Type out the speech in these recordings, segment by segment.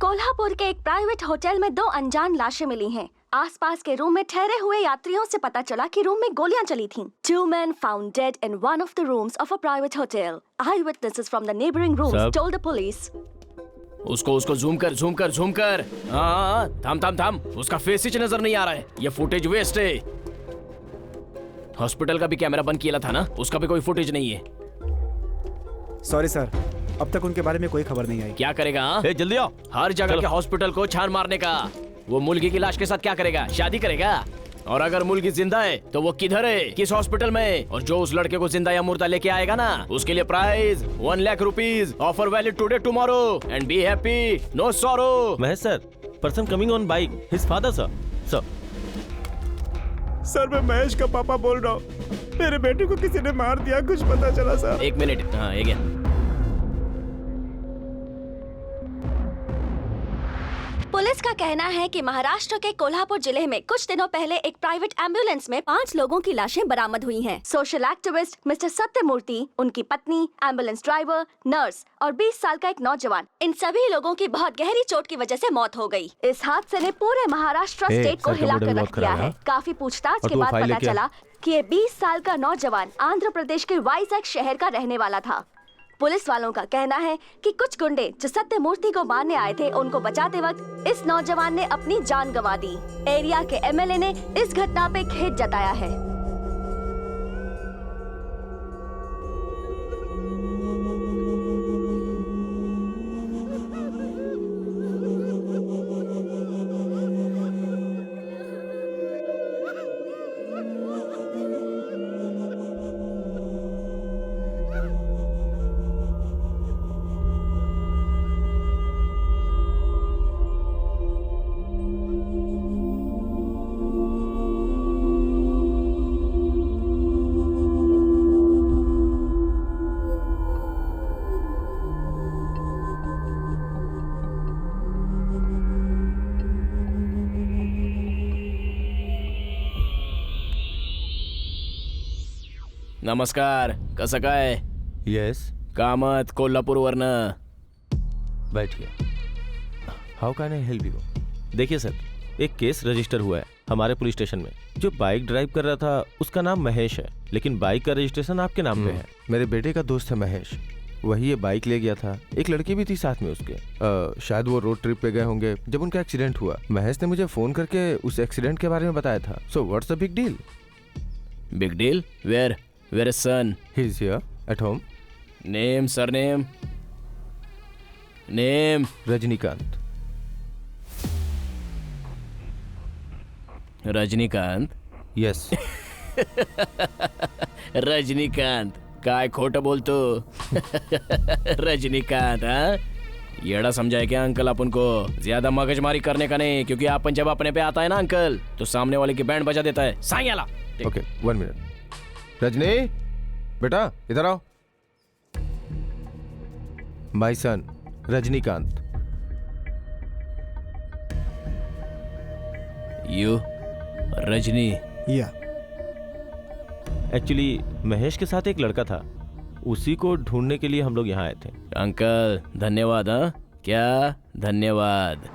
कोल्हापुर के एक private hotel में 2 अनजान लाशें मिली हैं। आसपास के रूम में ठहरे हुए यात्रियों से पता चला कि रूम में गोलियां चली थीं। 2 men found dead in one of the rooms of a private hotel. Eyewitnesses from the neighboring rooms told the police. उसको जूम कर। हाँ, थाम। उसका फेस ही नजर नहीं आ रहा है। ये फुटेज वेस्ट है। हॉस्पिटल का भी कैमरा बंद किया था ना, उसका भी कोई फुटेज नहीं है। सॉरी सर, अब तक उनके बारे में कोई खबर नहीं आई। क्या करेगा? जल्दी आओ। हर जगह के हॉस्पिटल को छान मारने का। वो मुर्गी की लाश के साथ क्या करेगा? शादी करेगा? और अगर मुर्गी जिंदा है तो वो किधर है, किस हॉस्पिटल में? और जो उस लड़के को जिंदा या मुर्दा लेके आएगा ना, उसके लिए prize 1 lakh rupees. Offer valid today tomorrow and be happy, no sorrow. Mahesh sir, person coming on bike, his father sir. Sir मैं महेश का पापा बोल रहा हूँ। मेरे बेटे को किसी ने मार दिया, कुछ पता चला सर? 1 मिनट। हाँ, पुलिस का कहना है कि महाराष्ट्र के कोल्हापुर जिले में कुछ दिनों पहले एक प्राइवेट एम्बुलेंस में 5 लोगों की लाशें बरामद हुई हैं। सोशल एक्टिविस्ट मिस्टर सत्यमूर्ति, उनकी पत्नी, एम्बुलेंस ड्राइवर, नर्स और 20 साल का एक नौजवान, इन सभी लोगों की बहुत गहरी चोट की वजह से मौत हो गई। इस हादसे ने पूरे महाराष्ट्र स्टेट को हिलाकर रख दिया है। काफी पूछताछ के बाद पता चला कि ये 20 साल का नौजवान आंध्र प्रदेश के वाइजैक शहर का रहने वाला था। पुलिस वालों का कहना है कि कुछ गुंडे जो सत्यमूर्ति को मारने आए थे, उनको बचाते वक्त इस नौजवान ने अपनी जान गंवा दी। एरिया के एमएलए ने इस घटना पे खेद जताया है। नमस्कार, कसं काय? यस, कामत कोल्हापूरवरनं. बैठिए. How can I help you? देखिए सर, एक केस रजिस्टर हुआ है हमारे पुलिस स्टेशन में. जो बाइक ड्राइव कर रहा था उसका नाम महेश है, लेकिन बाइक का रजिस्ट्रेशन आपके नाम पे है. मेरे बेटे का दोस्त है महेश, वही ये बाइक ले गया था. एक लड़की भी थी साथ में उसके. शायद वो रोड ट्रिप पे गए होंगे जब उनका एक्सीडेंट हुआ. महेश ने मुझे फोन करके उस एक्सीडेंट के बारे में बताया था. So what's the big deal? Big deal? Where is son? He is here at home. Name, surname. Name? Rajinikanth. Rajinikanth? Yes. Rajinikanth काय खोटं बोलतो? रजनीकांत, हाँ? येड़ा समझाए क्या अंकल अपन को? ज्यादा मगजमारी करने का नहीं, क्योंकि अपन जब अपने पे आता है ना अंकल, तो सामने वाले की बैंड बजा देता है. साई आला. Okay, 1 minute. रजनी, बेटा इधर आओ. My son Rajinikanth. You Rajni? या. एक्चुअली महेश के साथ एक लड़का था, उसी को ढूंढने के लिए हम लोग यहाँ आए थे. अंकल धन्यवाद. हाँ, क्या धन्यवाद.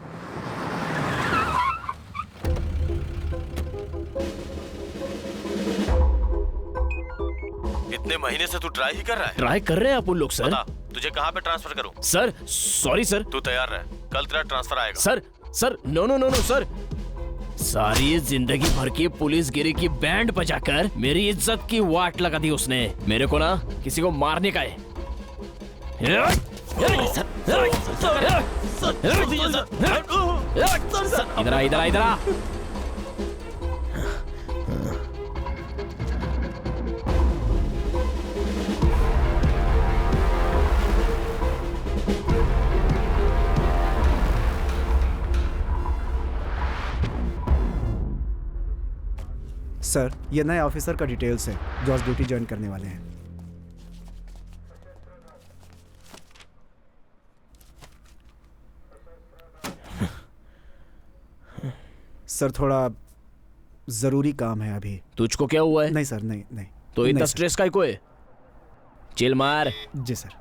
इतने महीने से तू ट्राई ही कर रहा है? ट्राई कर रहे हैं अपन लोग. सर बता, तुझे कहाँ पे ट्रांसफर करूं? Sir sorry sir. तू तैयार रह, कल तेरा ट्रांसफर आएगा. Sir no sir. सारी जिंदगी भर की पुलिसगिरी की बैंड बजाकर मेरी इज्जत की वाट लगा दी उसने. मेरे को ना किसी को मारने का है. इधर आ. सर, ये नए ऑफिसर का डिटेल्स है जो आज ड्यूटी ज्वाइन करने वाले हैं. सर थोड़ा जरूरी काम है अभी. तुझको क्या हुआ है? नहीं सर, नहीं. तो इतना स्ट्रेस का को है? चिल मार. जी सर.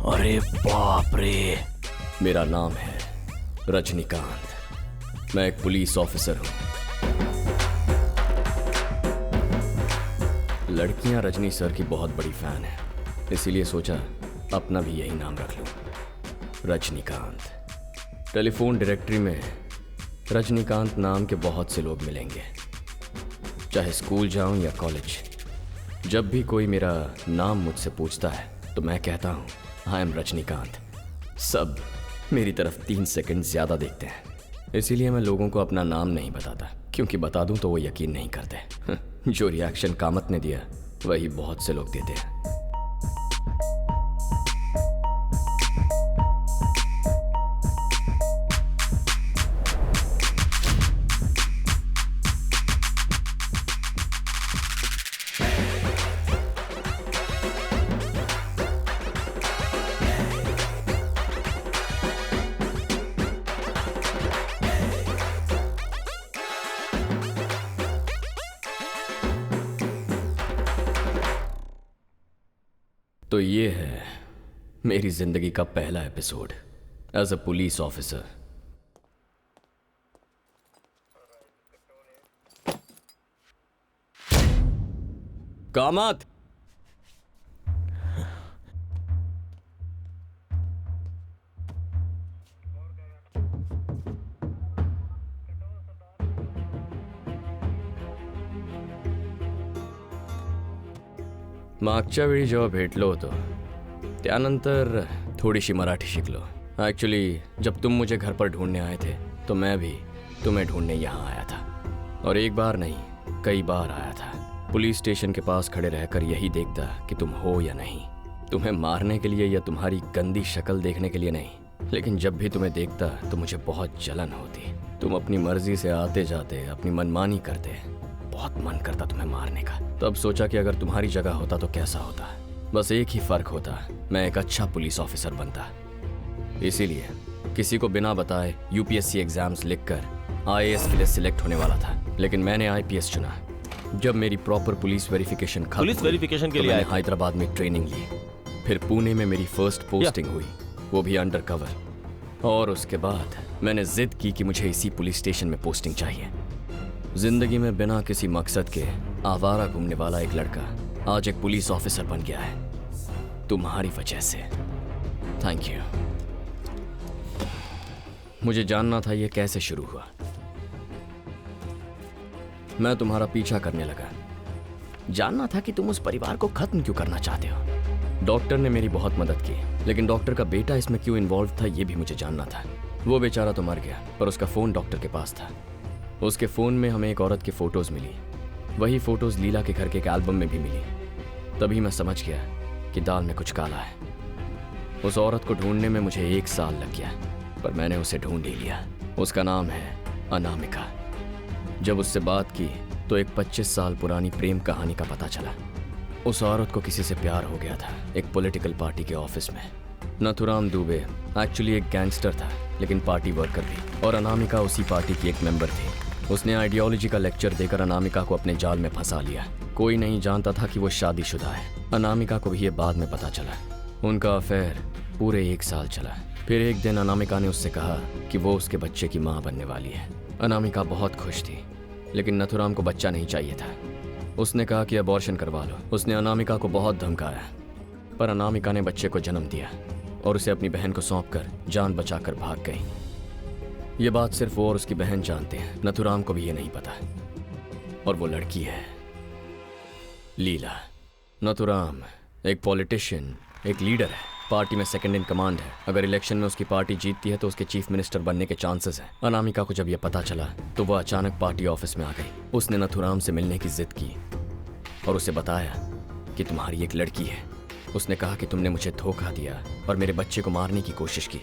अरे बाप रे, मेरा नाम है रजनीकांत। मैं एक पुलिस ऑफिसर हूं। लड़कियां रजनी सर की बहुत बड़ी फैन है, इसीलिए सोचा अपना भी यही नाम रख लूं, रजनीकांत। टेलीफोन डायरेक्टरी में रजनीकांत नाम के बहुत से लोग मिलेंगे, चाहे स्कूल जाऊं या कॉलेज। जब भी कोई मेरा नाम मुझसे पूछता है तो मैं कहता हूं आई एम रजनीकांत। सब मेरी तरफ 3 सेकंड ज्यादा देखते हैं, इसीलिए मैं लोगों को अपना नाम नहीं बताता, क्योंकि बता दूं तो वो यकीन नहीं करते। जो रिएक्शन कामत ने दिया वही बहुत से लोग देते हैं। तो ये है मेरी जिंदगी का पहला episode as a police officer. Kamat, मागच्या वेळी जेव्हा भेटलो होतो त्यानंतर थोड़ी मराठी शिकलो। एक्चुअली जब तुम मुझे घर पर ढूंढने आए थे तो मैं भी तुम्हें ढूंढने यहाँ आया था, और एक बार नहीं कई बार आया था। पुलिस स्टेशन के पास खड़े रहकर यही देखता कि तुम हो या नहीं, तुम्हें मारने के लिए या तुम्हारी गंदी शक्ल देखने के लिए नहीं। लेकिन जब भी तुम्हें देखता तो मुझे बहुत जलन होती। तुम अपनी मर्जी से आते जाते, अपनी मनमानी करते, बहुत मन करता तुम्हें मारने का। तब सोचा कि अगर तुम्हारी जगह होता तो कैसा होता। बस एक ही फर्क होता, मैं एक अच्छा पुलिस ऑफिसर बनता। इसीलिए किसी को बिना बताए यूपीएससी एग्जाम्स लिखकर आईएएस के लिए सिलेक्ट होने वाला था, लेकिन मैंने आईपीएस चुना। जब मेरी प्रॉपर पुलिस वेरिफिकेशन खत्म पुलिस वेरिफिकेशन के तो लिए मैंने हैदराबाद में ट्रेनिंग ली, फिर पुणे में मेरी फर्स्ट पोस्टिंग हुई, वो भी अंडर कवर। और उसके बाद मैंने जिद की कि मुझे इसी पुलिस स्टेशन में पोस्टिंग चाहिए। जिंदगी में बिना किसी मकसद के आवारा घूमने वाला एक लड़का आज एक पुलिस ऑफिसर बन गया है, तुम्हारी वजह से। Thank you. मुझे जानना था ये कैसे शुरू हुआ। मैं तुम्हारा पीछा करने लगा, जानना था कि तुम उस परिवार को खत्म क्यों करना चाहते हो। डॉक्टर ने मेरी बहुत मदद की, लेकिन डॉक्टर का बेटा इसमें क्यों इन्वॉल्व था ये भी मुझे जानना था। वो बेचारा तो मर गया, पर उसका फोन डॉक्टर के पास था। उसके फोन में हमें एक औरत की फोटोज मिली, वही फोटोज लीला के घर के एक एल्बम में भी मिली। तभी मैं समझ गया कि दाल में कुछ काला है। उस औरत को ढूंढने में मुझे 1 साल लग गया, पर मैंने उसे ढूंढ ही लिया। उसका नाम है अनामिका। जब उससे बात की तो एक 25 साल पुरानी प्रेम कहानी का पता चला। उस औरत को किसी से प्यार हो गया था, एक पॉलिटिकल पार्टी के ऑफिस में। नथुराम दुबे एक्चुअली एक गैंगस्टर था, लेकिन पार्टी वर्कर भी, और अनामिका उसी पार्टी की एक मेंबर थी। उसने आइडियोलॉजी का लेक्चर देकर अनामिका को अपने जाल में फंसा लिया। कोई नहीं जानता था कि वो शादीशुदा है। अनामिका को भी ये बाद में पता चला। उनका अफेयर पूरे 1 साल चला। फिर एक दिन अनामिका ने उससे कहा कि वो उसके बच्चे की माँ बनने वाली है। अनामिका बहुत खुश थी, लेकिन नथुराम को बच्चा नहीं चाहिए था। उसने कहा कि अबॉर्शन करवा लो। उसने अनामिका को बहुत धमकाया, पर अनामिका ने बच्चे को जन्म दिया और उसे अपनी बहन को सौंपकर जान बचाकर भाग गई। ये बात सिर्फ वो और उसकी बहन जानते हैं, नथुराम को भी ये नहीं पता। और वो लड़की है लीला। नथुराम एक पॉलिटिशियन, एक लीडर है, पार्टी में सेकंड इन कमांड है। अगर इलेक्शन में उसकी पार्टी जीतती है तो उसके चीफ मिनिस्टर बनने के चांसेस हैं। अनामिका को जब यह पता चला तो वह अचानक पार्टी ऑफिस में आ गई। उसने नथुराम से मिलने की जिद की और उसे बताया कि तुम्हारी एक लड़की है। उसने कहा कि तुमने मुझे धोखा दिया और मेरे बच्चे को मारने की कोशिश की।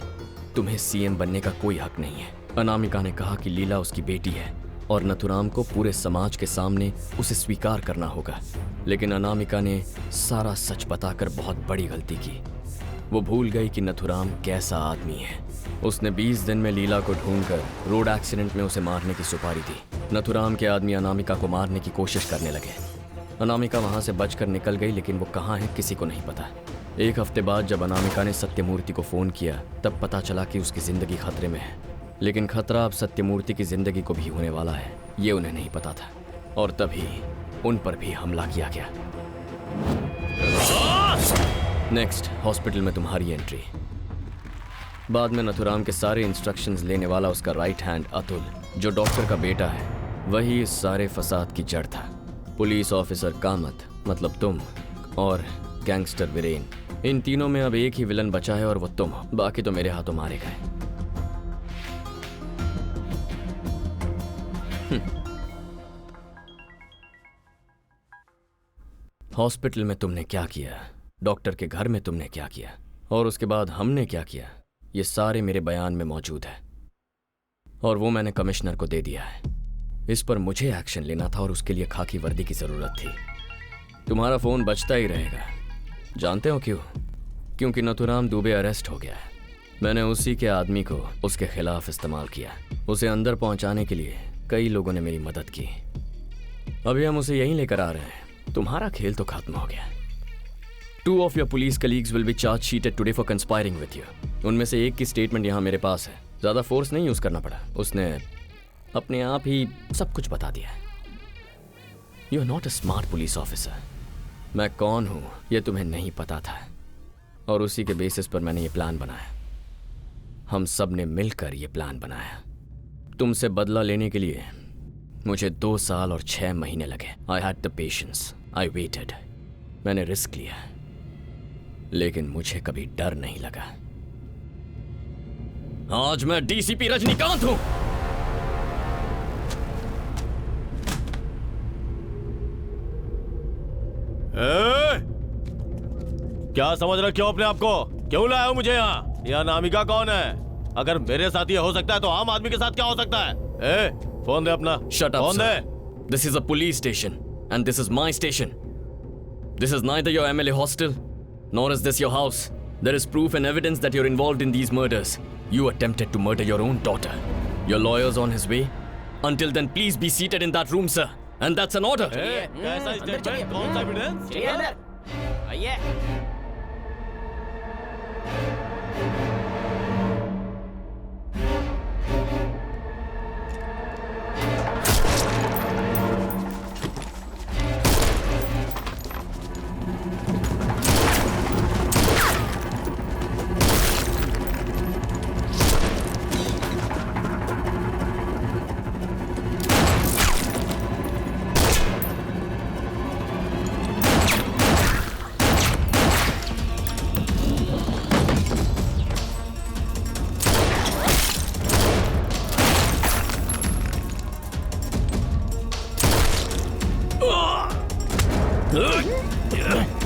तुम्हें सीएम बनने का कोई हक नहीं है। अनामिका ने कहा कि लीला उसकी बेटी है और नथुराम को पूरे समाज के सामने उसे स्वीकार करना होगा। लेकिन अनामिका ने सारा सच बताकर बहुत बड़ी गलती की। वो भूल गई कि नथुराम कैसा आदमी है। उसने 20 दिन में लीला को ढूंढकर रोड एक्सीडेंट में उसे मारने की सुपारी दी। नथुराम के आदमी अनामिका को मारने की कोशिश करने लगे। अनामिका वहां से बचकर निकल गई, लेकिन वो कहाँ है किसी को नहीं पता। एक हफ्ते बाद जब अनामिका ने सत्यमूर्ति को फोन किया तब पता चला कि उसकी जिंदगी खतरे में है। लेकिन खतरा अब सत्यमूर्ति की जिंदगी को भी होने वाला है, ये उन्हें नहीं पता था। और तभी उन पर भी हमला किया गया। नेक्स्ट, हॉस्पिटल में तुम्हारी एंट्री। बाद में नथुराम के सारे इंस्ट्रक्शंस लेने वाला उसका राइट हैंड अतुल, जो डॉक्टर का बेटा है, वही इस सारे फसाद की जड़ था। पुलिस ऑफिसर कामत, मतलब तुम, और गैंगस्टर वीरेन, इन तीनों में अब एक ही विलन बचा है और वो तुम हो। बाकी तो मेरे हाथों मारे गए। हॉस्पिटल में तुमने क्या किया, डॉक्टर के घर में तुमने क्या किया, और उसके बाद हमने क्या किया, ये सारे मेरे बयान में मौजूद है और वो मैंने कमिश्नर को दे दिया है। इस पर मुझे एक्शन लेना था और उसके लिए खाकी वर्दी की जरूरत थी। तुम्हारा फोन बजता ही रहेगा। जानते हो क्यों? क्योंकि नथुराम दुबे अरेस्ट हो गया है। मैंने उसी के आदमी को उसके खिलाफ इस्तेमाल किया। उसे अंदर पहुंचाने के लिए कई लोगों ने मेरी मदद की। अभी हम उसे यहीं लेकर आ रहे हैं। तुम्हारा खेल तो खत्म हो गया। 2 of your police colleagues will be charge sheeted today for conspiring with you. उनमें से एक की स्टेटमेंट यहाँ मेरे पास है। ज्यादा फोर्स नहीं यूज करना पड़ा, उसने अपने आप ही सब कुछ बता दिया। You are not a smart police officer. मैं कौन हूं यह तुम्हें नहीं पता था और उसी के बेसिस पर मैंने ये प्लान बनाया। हम सब ने मिलकर ये प्लान बनाया। तुमसे बदला लेने के लिए मुझे 2 साल और 6 महीने लगे। I had the patience, I waited. मैंने रिस्क लिया, लेकिन मुझे कभी डर नहीं लगा। आज मैं डीसीपी रजनीकांत हूं। क्या समझ रखे हो अपने आप को? क्यों लाया हो मुझे यहाँ? यह अनामिका कौन है? अगर मेरे साथ ये हो सकता है तो आम आदमी के साथ क्या हो सकता है? फोन दे अपना। Shut up, phone sir. They. This is a police station, and this is my station. This is neither your MLA hostel, nor is this your house. There is proof and evidence that you're involved in these murders. You attempted to murder your own daughter. Your lawyer's on his way. Until then, please be seated in that room, sir. And that's an order. कैसा statement? कौन सा evidence? आइए।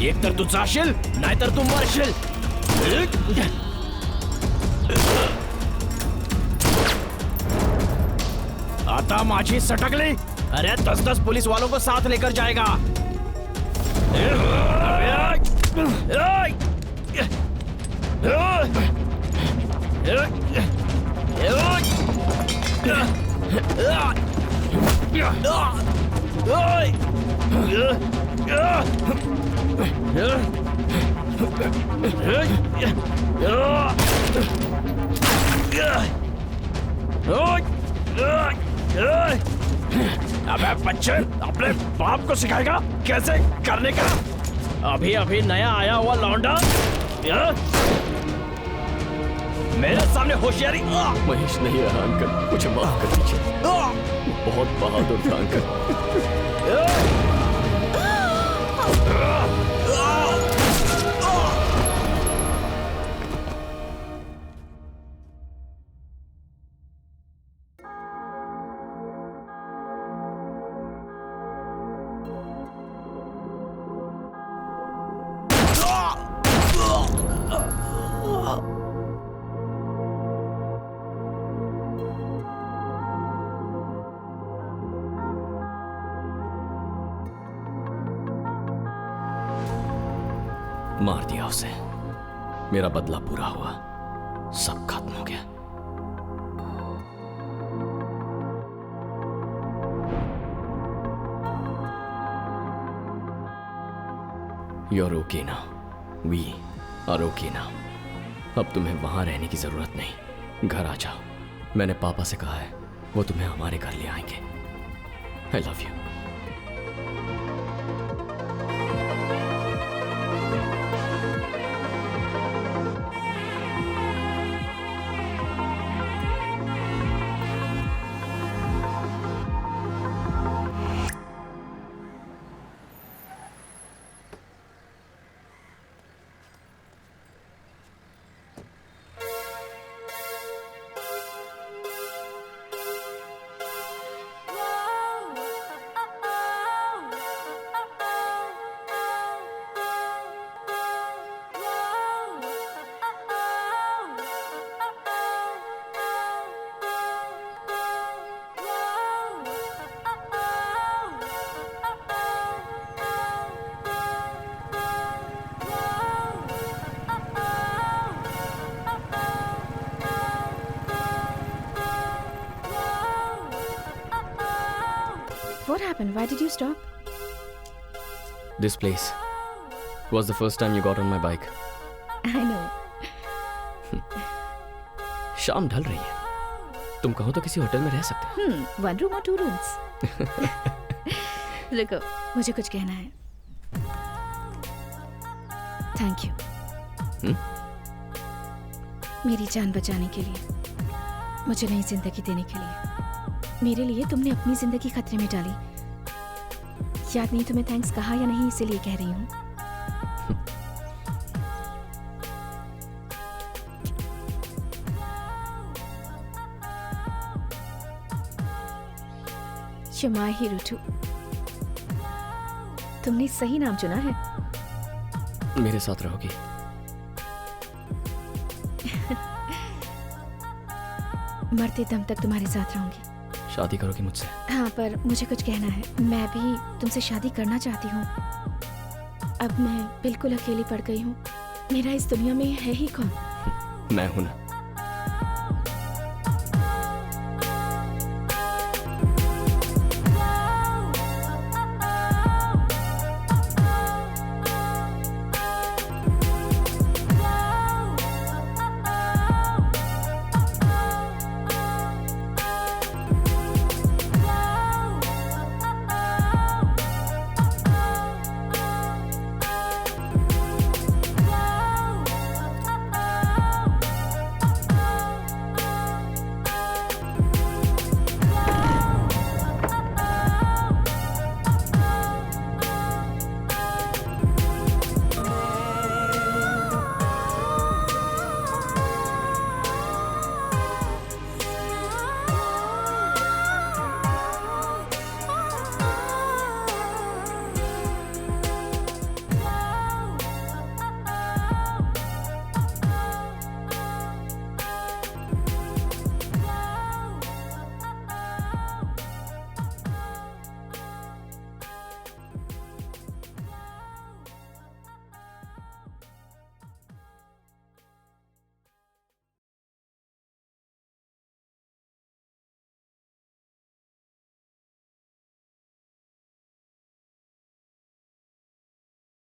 एक तर तू जाशील, नाहीतर तू मरशील. आता माझी सटकली. अरे 10-10 पुलिस वालों को साथ लेकर जाएगा. अबे बच्चे, अपने बाप को सिखाएगा कैसे करने का? अभी अभी नया आया हुआ लौंडा मेरे सामने होशियारी. महेश नहीं रहा अंकल, मुझे माफ कर दीजिए. बहुत बहादुर था अंकल. मार दिया उसे. मेरा बदला पूरा हुआ, सब खत्म हो गया. You're okay now. We आरोगी ना, अब तुम्हें वहां रहने की जरूरत नहीं, घर आ जाओ। मैंने पापा से कहा है, वो तुम्हें हमारे घर ले आएंगे। I love you. What happened? Why did you stop? This place was the first time you got on my bike. I know. शाम ढल रही है, तुम कहो तो किसी होटल में रह सकते हैं। One room or two rooms? रुको, मुझे कुछ कहना है। Thank you. मेरी जान बचाने के लिए, मुझे नई जिंदगी देने के लिए। मेरे लिए तुमने अपनी जिंदगी खतरे में डाली। याद नहीं तुम्हें थैंक्स कहा या नहीं, इसीलिए कह रही हूँ। शमा ही रुटू, तुमने सही नाम चुना है। मेरे साथ रहोगी? मरते दम तक तुम्हारे साथ रहूंगी। शादी करोगी मुझसे? हाँ, पर मुझे कुछ कहना है। मैं भी तुमसे शादी करना चाहती हूँ। अब मैं बिल्कुल अकेली पड़ गई हूँ। मेरा इस दुनिया में है ही कौन? मैं हूं ना।